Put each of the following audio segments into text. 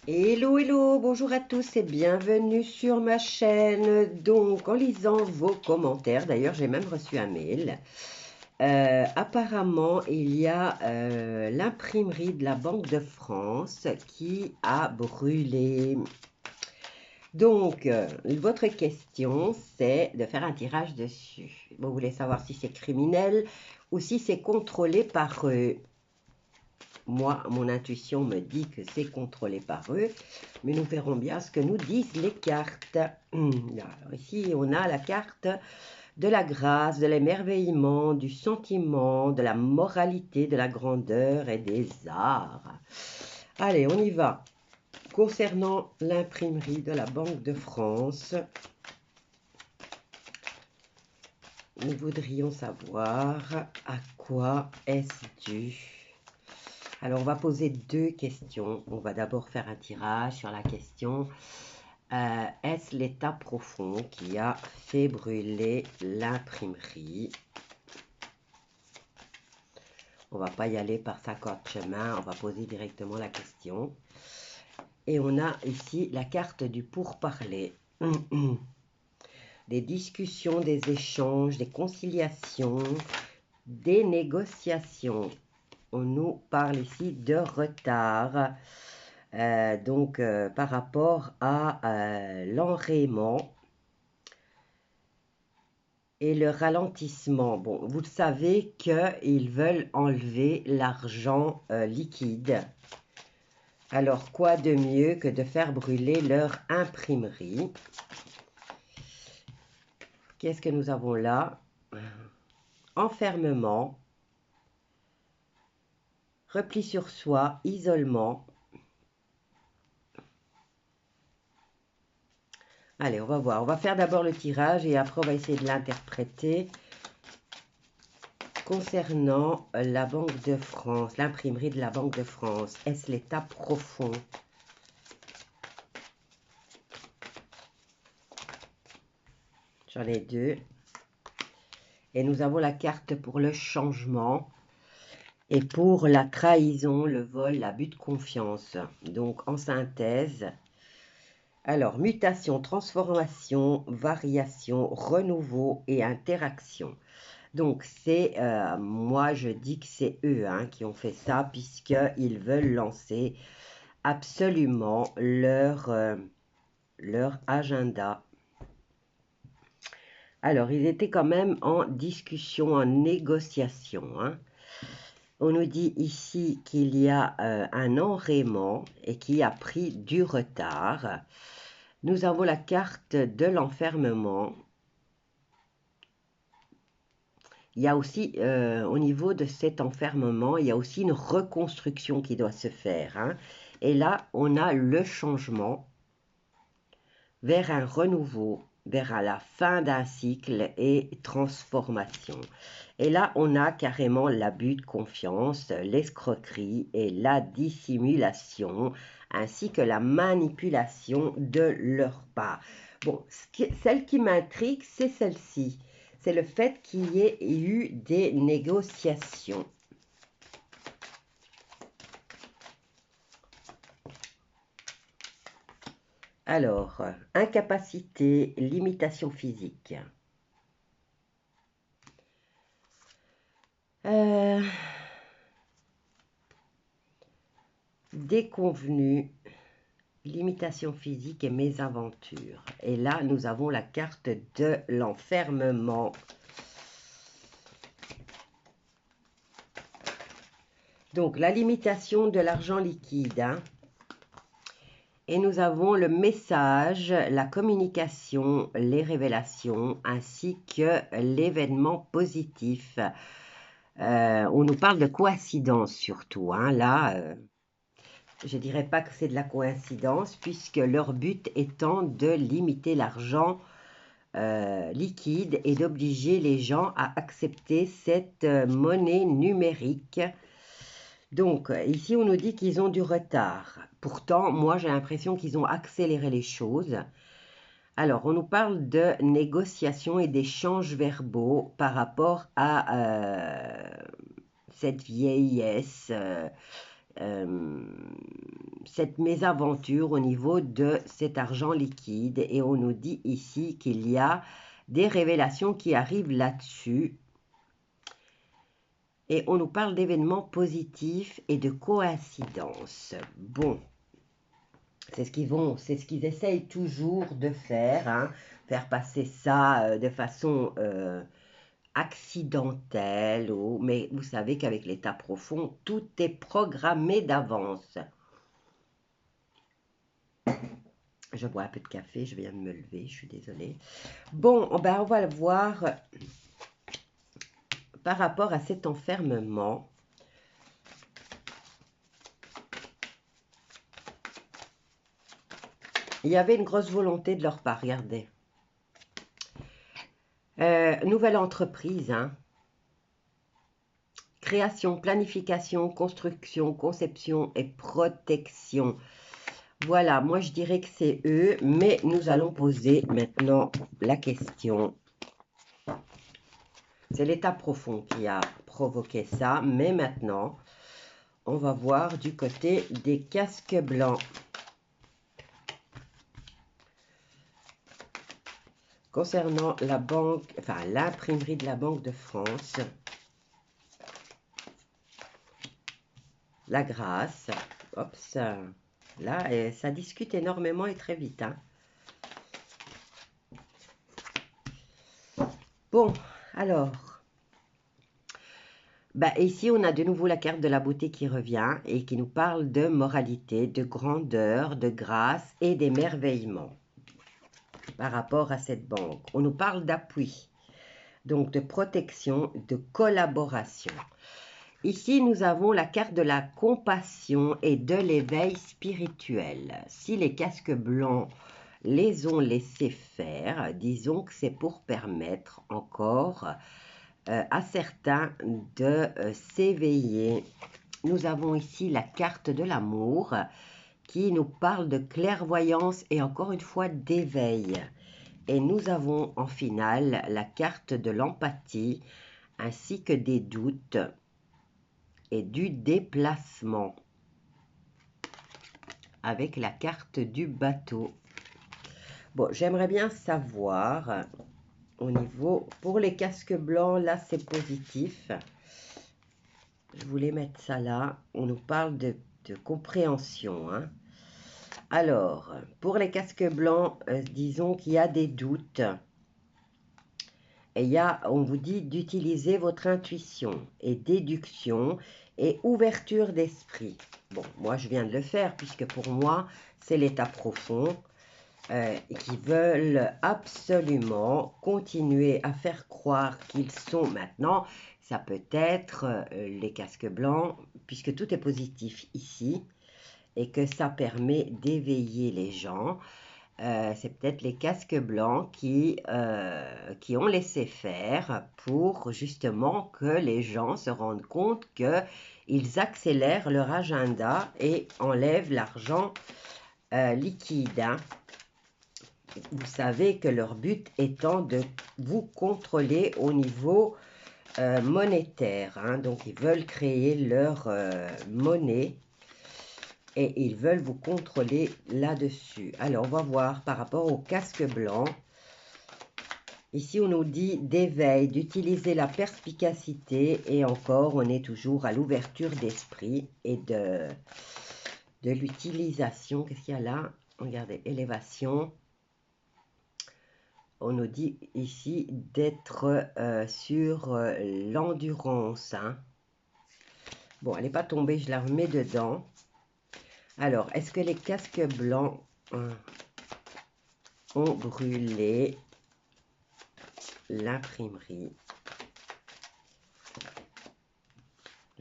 Hello, hello, bonjour à tous et bienvenue sur ma chaîne. Donc, en lisant vos commentaires, d'ailleurs, j'ai même reçu un mail. Apparemment, il y a l'imprimerie de la Banque de France qui a brûlé. Donc, votre question, c'est de faire un tirage dessus. Vous voulez savoir si c'est criminel ou si c'est contrôlé par eux. Moi, mon intuition me dit que c'est contrôlé par eux, mais nous verrons bien ce que nous disent les cartes. Alors ici, on a la carte de la grâce, de l'émerveillement, du sentiment, de la moralité, de la grandeur et des arts. Allez, on y va. Concernant l'imprimerie de la Banque de France, nous voudrions savoir à quoi est-ce dû. Alors, on va poser deux questions. On va d'abord faire un tirage sur la question est-ce l'état profond qui a fait brûler l'imprimerie? On ne va pas y aller par 50 chemins, on va poser directement la question. Et on a ici la carte du pourparler. Des discussions, des échanges, des conciliations, des négociations. On nous parle ici de retard. Par rapport à l'enrayement et le ralentissement. Bon, vous le savez qu'ils veulent enlever l'argent liquide. Alors, quoi de mieux que de faire brûler leur imprimerie? Qu'est-ce que nous avons là? Enfermement, repli sur soi, isolement. Allez, on va voir. On va faire d'abord le tirage et après on va essayer de l'interpréter. Concernant la Banque de France, l'imprimerie de la Banque de France, est-ce l'état profond? J'en ai deux. Et nous avons la carte pour le changement et pour la trahison, le vol, l'abus de confiance. Donc, en synthèse, alors, mutation, transformation, variation, renouveau et interaction. Donc, c'est, moi, je dis que c'est eux qui ont fait ça, puisqu'ils veulent lancer absolument leur agenda. Alors, ils étaient quand même en discussion, en négociation. On nous dit ici qu'il y a un enrayement et qui a pris du retard. Nous avons la carte de l'enfermement. Il y a aussi, au niveau de cet enfermement, il y a aussi une reconstruction qui doit se faire. Et là, on a le changement vers un renouveau, vers la fin d'un cycle et transformation. Et là, on a carrément l'abus de confiance, l'escroquerie et la dissimulation, ainsi que la manipulation de leur part. Bon, celle qui m'intrigue, c'est celle-ci. C'est le fait qu'il y ait eu des négociations. Alors, incapacité, limitation physique. Déconvenu, limitation physique et mésaventure. Et là, nous avons la carte de l'enfermement. Donc, la limitation de l'argent liquide. Et nous avons le message, la communication, les révélations, ainsi que l'événement positif. On nous parle de coïncidence surtout. Là, je ne dirais pas que c'est de la coïncidence, puisque leur but étant de limiter l'argent liquide et d'obliger les gens à accepter cette monnaie numérique. Donc, ici, on nous dit qu'ils ont du retard. Pourtant, moi, j'ai l'impression qu'ils ont accéléré les choses. Alors, on nous parle de négociations et d'échanges verbaux par rapport à cette vieillesse, cette mésaventure au niveau de cet argent liquide. Et on nous dit ici qu'il y a des révélations qui arrivent là-dessus. Et on nous parle d'événements positifs et de coïncidences. Bon, c'est ce qu'ils essayent toujours de faire, hein, faire passer ça de façon accidentelle. Mais vous savez qu'avec l'état profond, tout est programmé d'avance. Je bois un peu de café, je viens de me lever, je suis désolée. Bon, ben on va le voir par rapport à cet enfermement. Il y avait une grosse volonté de leur part, regardez. Nouvelle entreprise, hein. Création, planification, construction, conception et protection. Voilà, moi je dirais que c'est eux, mais nous allons poser maintenant la question. C'est l'état profond qui a provoqué ça, mais maintenant, on va voir du côté des casques blancs. Concernant la banque, enfin l'imprimerie de la Banque de France, la grâce, hop, ça, là, ça discute énormément et très vite, hein. Bon, alors, bah, ici on a de nouveau la carte de la beauté qui revient et qui nous parle de moralité, de grandeur, de grâce et d'émerveillement par rapport à cette banque. On nous parle d'appui, donc de protection, de collaboration. Ici, nous avons la carte de la compassion et de l'éveil spirituel. Si les casques blancs les ont laissés faire, disons que c'est pour permettre encore à certains de s'éveiller. Nous avons ici la carte de l'amour qui nous parle de clairvoyance et encore une fois d'éveil. Et nous avons en finale la carte de l'empathie ainsi que des doutes et du déplacement avec la carte du bateau. Bon, j'aimerais bien savoir au niveau, pour les casques blancs, là c'est positif. Je voulais mettre ça là. On nous parle de compréhension, hein. Alors, pour les casques blancs, disons qu'il y a des doutes. Et on vous dit d'utiliser votre intuition et déduction et ouverture d'esprit. Bon, moi je viens de le faire puisque pour moi, c'est l'état profond qui veulent absolument continuer à faire croire qu'ils sont maintenant. Ça peut être les casques blancs puisque tout est positif ici et que ça permet d'éveiller les gens. C'est peut-être les casques blancs qui ont laissé faire pour justement que les gens se rendent compte qu'ils accélèrent leur agenda et enlèvent l'argent liquide, hein. Vous savez que leur but étant de vous contrôler au niveau monétaire, hein. Donc ils veulent créer leur monnaie. Et ils veulent vous contrôler là-dessus. Alors, on va voir par rapport au casque blanc. Ici, on nous dit d'éveil, d'utiliser la perspicacité. Et encore, on est toujours à l'ouverture d'esprit et de l'utilisation. Qu'est-ce qu'il y a là? Regardez, élévation. On nous dit ici d'être sur l'endurance, hein. Bon, elle n'est pas tombée, je la remets dedans. Alors, est-ce que les casques blancs ont brûlé l'imprimerie?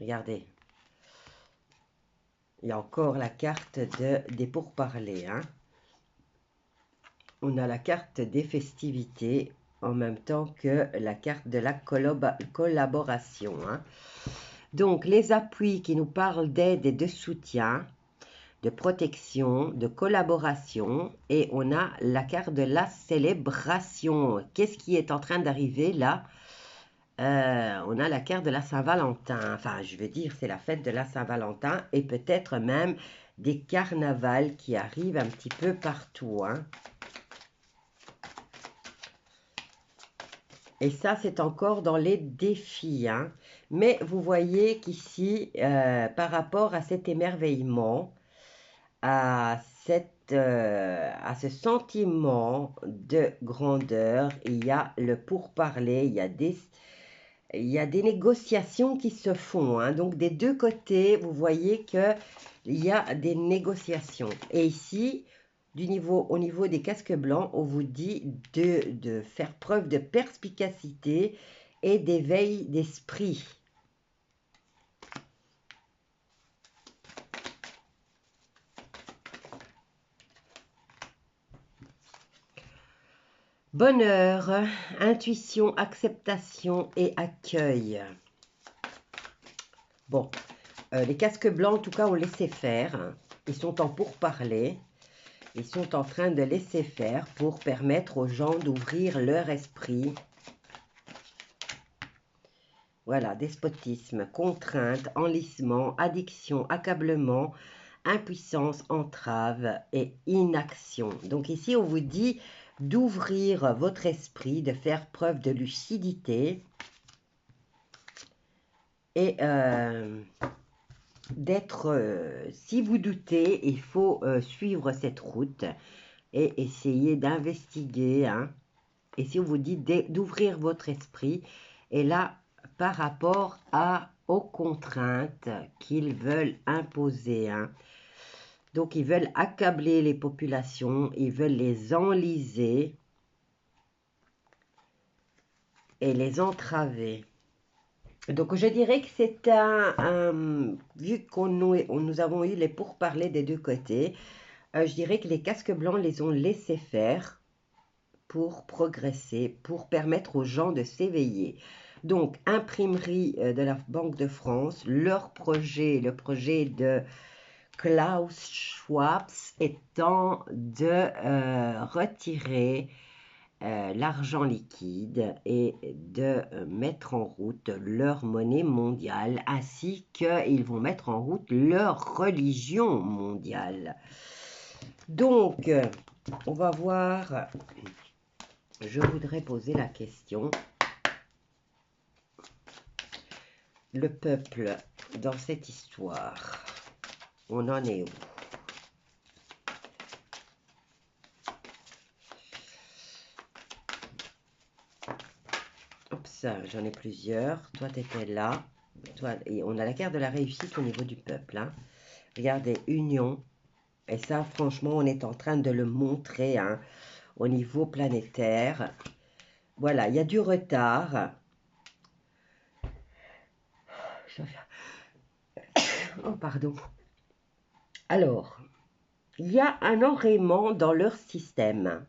Regardez. Il y a encore la carte des pourparlers, hein. On a la carte des festivités en même temps que la carte de la collaboration, hein. Donc, les appuis qui nous parlent d'aide et de soutien, de protection, de collaboration, et on a la carte de la célébration. Qu'est-ce qui est en train d'arriver là on a la carte de la Saint-Valentin. Enfin, je veux dire, c'est la fête de la Saint-Valentin et peut-être même des carnavals qui arrivent un petit peu partout, hein. Et ça, c'est encore dans les défis, hein. Mais vous voyez qu'ici, par rapport à cet émerveillement, à ce sentiment de grandeur, il y a le pourparler, il y a des négociations qui se font, hein. Donc, des deux côtés, vous voyez qu'il y a des négociations. Et ici, au niveau des casques blancs, on vous dit de faire preuve de perspicacité et d'éveil d'esprit. Bonheur, intuition, acceptation et accueil. Bon, les casques blancs, en tout cas, ont laissé faire. Ils sont en pourparlers. Ils sont en train de laisser faire pour permettre aux gens d'ouvrir leur esprit. Voilà, despotisme, contrainte, enlisement, addiction, accablement, impuissance, entrave et inaction. Donc ici, on vous dit d'ouvrir votre esprit, de faire preuve de lucidité et si vous doutez, il faut suivre cette route et essayer d'investiguer, hein. Et si on vous dit d'ouvrir votre esprit, et là, par rapport aux contraintes qu'ils veulent imposer, hein. Donc, ils veulent accabler les populations, ils veulent les enliser et les entraver. Donc, je dirais que c'est vu nous avons eu les pourparlers des deux côtés, je dirais que les casques blancs les ont laissés faire pour progresser, pour permettre aux gens de s'éveiller. Donc, imprimerie de la Banque de France, leur projet, le projet de Klaus Schwab étant de retirer l'argent liquide et de mettre en route leur monnaie mondiale, ainsi qu'ils vont mettre en route leur religion mondiale. Donc, on va voir, je voudrais poser la question, le peuple dans cette histoire, on en est où? J'en ai plusieurs. Toi, tu étais là. Toi, et on a la carte de la réussite au niveau du peuple, hein. Regardez, union. Et ça, franchement, on est en train de le montrer, hein, au niveau planétaire. Voilà, il y a du retard. Oh, pardon. Alors, il y a un enrayement dans leur système.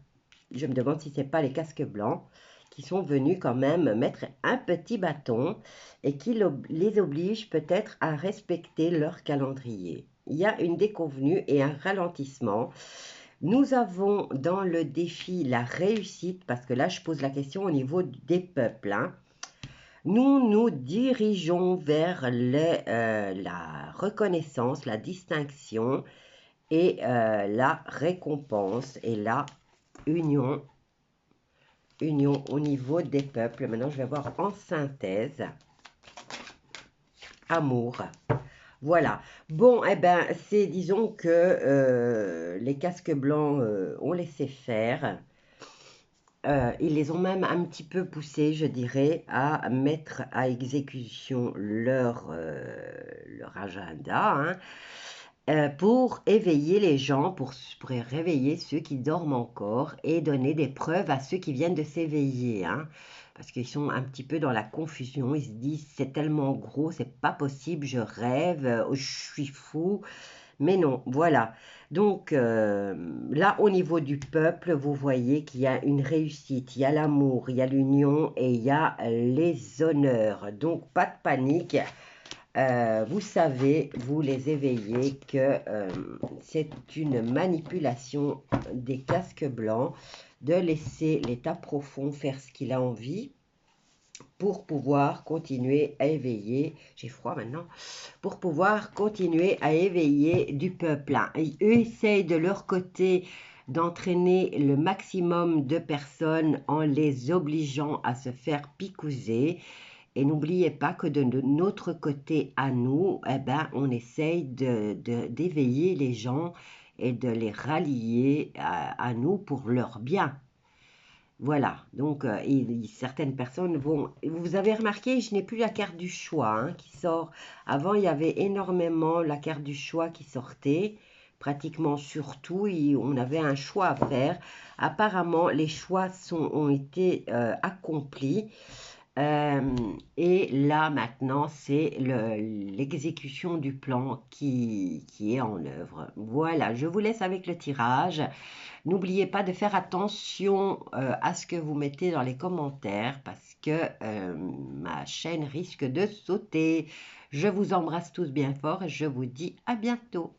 Je me demande si ce n'est pas les casques blancs qui sont venus quand même mettre un petit bâton et qui les obligent peut-être à respecter leur calendrier. Il y a une déconvenue et un ralentissement. Nous avons dans le défi la réussite, parce que là je pose la question au niveau des peuples, hein. Nous nous dirigeons vers la reconnaissance, la distinction et la récompense et la union au niveau des peuples. Maintenant, je vais voir en synthèse. Amour. Voilà. Bon, eh ben, c'est, disons que les casques blancs ont laissé faire. Ils les ont même un petit peu poussés, je dirais, à mettre à exécution leur agenda, hein, pour éveiller les gens, pour réveiller ceux qui dorment encore et donner des preuves à ceux qui viennent de s'éveiller, hein, parce qu'ils sont un petit peu dans la confusion. Ils se disent c'est tellement gros, c'est pas possible, je rêve, je suis fou. Mais non, voilà. Donc là, au niveau du peuple, vous voyez qu'il y a une réussite, il y a l'amour, il y a l'union et il y a les honneurs. Donc, pas de panique. Vous savez, vous les éveillez, que c'est une manipulation des casques blancs de laisser l'état profond faire ce qu'il a envie. pour pouvoir continuer à éveiller, j'ai froid maintenant, pour pouvoir continuer à éveiller du peuple. Hein. Et eux essayent de leur côté d'entraîner le maximum de personnes en les obligeant à se faire picouser. Et n'oubliez pas que de notre côté à nous, eh ben, on essaye d'éveiller les gens et de les rallier à nous pour leur bien. Voilà, donc certaines personnes vont... Vous avez remarqué, je n'ai plus la carte du choix hein, qui sort. Avant, il y avait énormément la carte du choix qui sortait, pratiquement sur tout, et on avait un choix à faire. Apparemment, les choix ont été accomplis. Et là, maintenant, c'est l'exécution du plan qui est en œuvre. Voilà, je vous laisse avec le tirage. N'oubliez pas de faire attention à ce que vous mettez dans les commentaires parce que ma chaîne risque de sauter. Je vous embrasse tous bien fort et je vous dis à bientôt.